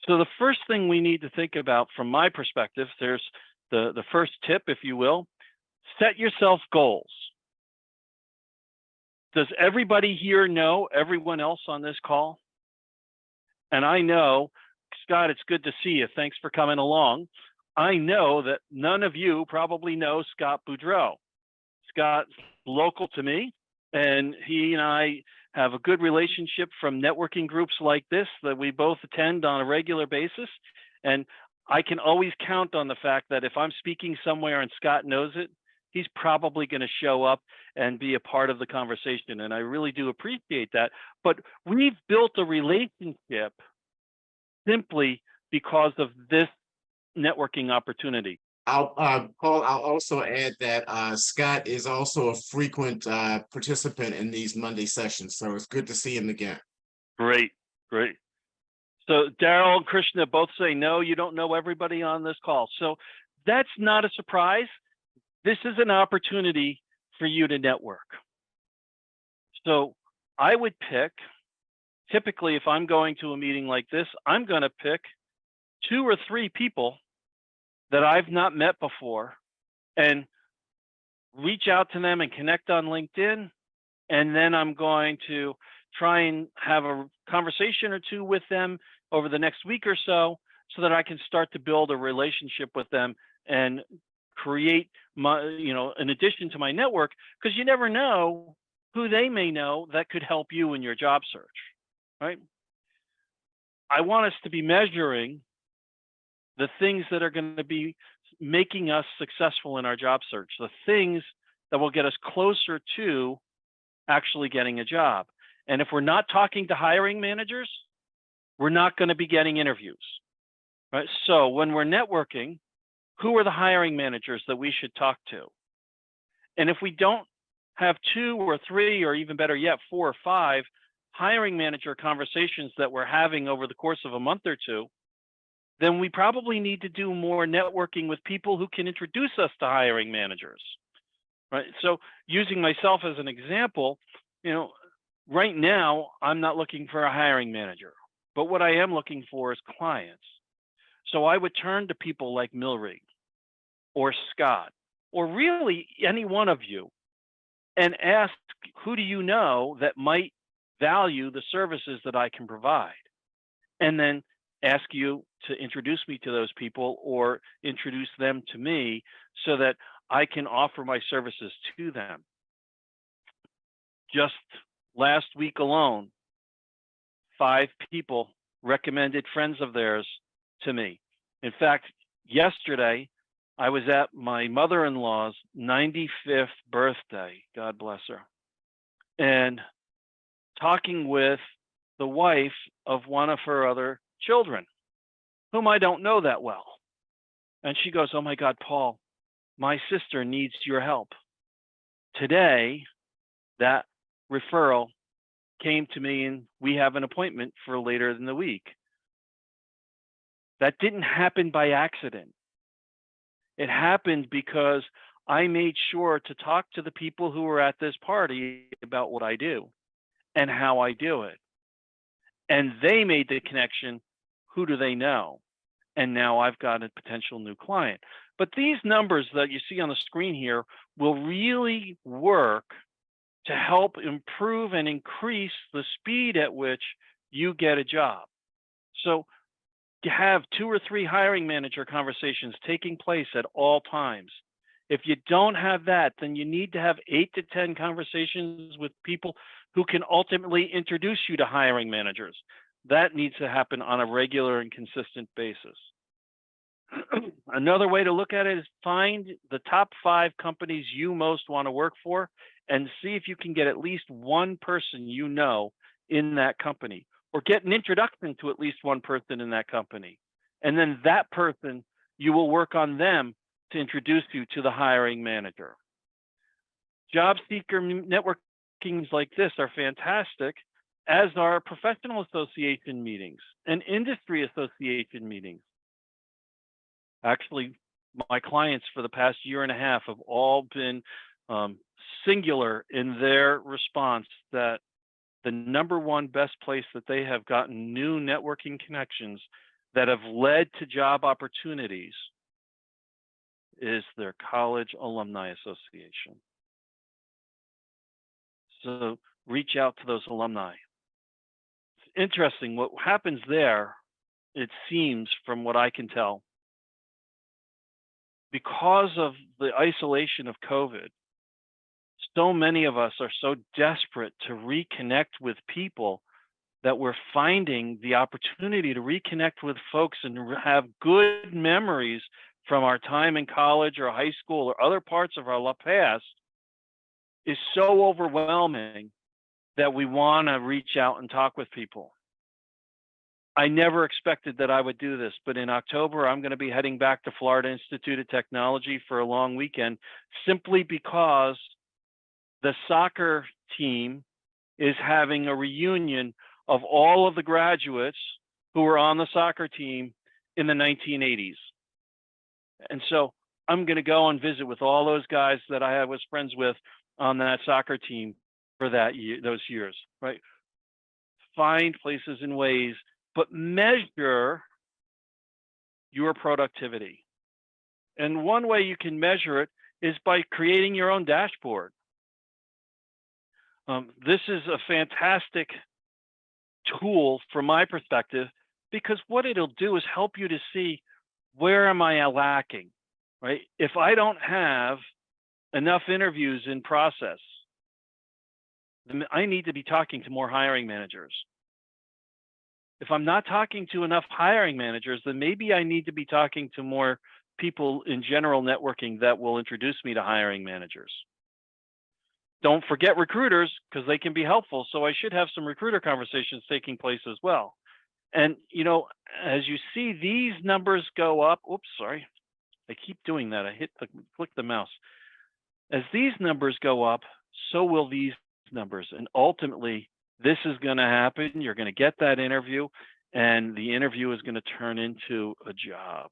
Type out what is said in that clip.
So the first thing we need to think about from my perspective, there's the first tip, if you will, set yourself goals. Does everybody here know everyone else on this call? And I know, Scott, it's good to see you. Thanks for coming along. I know that none of you probably know Scott Boudreau. Scott's local to me, and he and I have a good relationship from networking groups like this that we both attend on a regular basis. And I can always count on the fact that if I'm speaking somewhere and Scott knows it, he's probably going to show up and be a part of the conversation. And I really do appreciate that. But we've built a relationship simply because of this networking opportunity. Paul, I'll also add that Scott is also a frequent participant in these Monday sessions. So it's good to see him again. Great. So Daryl and Krishna both say, no, you don't know everybody on this call. So that's not a surprise. This is an opportunity for you to network. So I would pick, typically if I'm going to a meeting like this, I'm going to pick 2 or 3 people that I've not met before and reach out to them and connect on LinkedIn. And then I'm going to try and have a conversation or 2 with them over the next week or so that I can start to build a relationship with them and create my, in addition to my network, because you never know who they may know that could help you in your job search, right? I want us to be measuring the things that are going to be making us successful in our job search, the things that will get us closer to actually getting a job. And if we're not talking to hiring managers, we're not going to be getting interviews, right? So when we're networking, who are the hiring managers that we should talk to? And if we don't have 2 or 3, or even better yet, 4 or 5 hiring manager conversations that we're having over the course of a month or 2, then we probably need to do more networking with people who can introduce us to hiring managers, right? So using myself as an example, right now, I'm not looking for a hiring manager, but what I am looking for is clients. So I would turn to people like Milry or Scott, or really any one of you, and ask, who do you know that might value the services that I can provide? And then ask you to introduce me to those people or introduce them to me so that I can offer my services to them. Just last week alone, 5 people recommended friends of theirs to me. In fact, yesterday, I was at my mother-in-law's 95th birthday, God bless her, and talking with the wife of one of her other children, whom I don't know that well. And she goes, oh my God, Paul, my sister needs your help. Today, that referral came to me and we have an appointment for later in the week. That didn't happen by accident. It happened because I made sure to talk to the people who were at this party about what I do and how I do it. And they made the connection, who do they know? And now I've got a potential new client. But these numbers that you see on the screen here will really work to help improve and increase the speed at which you get a job. So you have 2 or 3 hiring manager conversations taking place at all times. If you don't have that, then you need to have 8 to 10 conversations with people who can ultimately introduce you to hiring managers. That needs to happen on a regular and consistent basis. Another way to look at it is find the top 5 companies you most want to work for and see if you can get at least one person you know in that company, or get an introduction to at least one person in that company. And then that person, you will work on them to introduce you to the hiring manager. Job seeker networkings like this are fantastic, as are professional association meetings and industry association meetings. Actually, my clients for the past 1.5 years have all been singular in their response that the #1 best place that they have gotten new networking connections that have led to job opportunities is their College Alumni Association. So reach out to those alumni. It's interesting what happens there, it seems, from what I can tell, because of the isolation of COVID, so many of us are so desperate to reconnect with people that we're finding the opportunity to reconnect with folks and have good memories from our time in college or high school or other parts of our past is so overwhelming that we want to reach out and talk with people. I never expected that I would do this, but in October, I'm going to be heading back to Florida Institute of Technology for a long weekend, simply because the soccer team is having a reunion of all of the graduates who were on the soccer team in the 1980s. And so I'm going to go and visit with all those guys that I was friends with on that soccer team for that year, those years, right? Find places and ways, but measure your productivity. And one way you can measure it is by creating your own dashboard. This is a fantastic tool from my perspective, because what it'll do is help you to see, where am I lacking, right? If I don't have enough interviews in process, then I need to be talking to more hiring managers. If I'm not talking to enough hiring managers, then maybe I need to be talking to more people in general networking that will introduce me to hiring managers. Don't forget recruiters, because they can be helpful. So I should have some recruiter conversations taking place as well. And, you know, as you see these numbers go up, oops, sorry, I keep doing that. I click the mouse. As these numbers go up, so will these numbers. And ultimately, this is going to happen. You're going to get that interview, and the interview is going to turn into a job.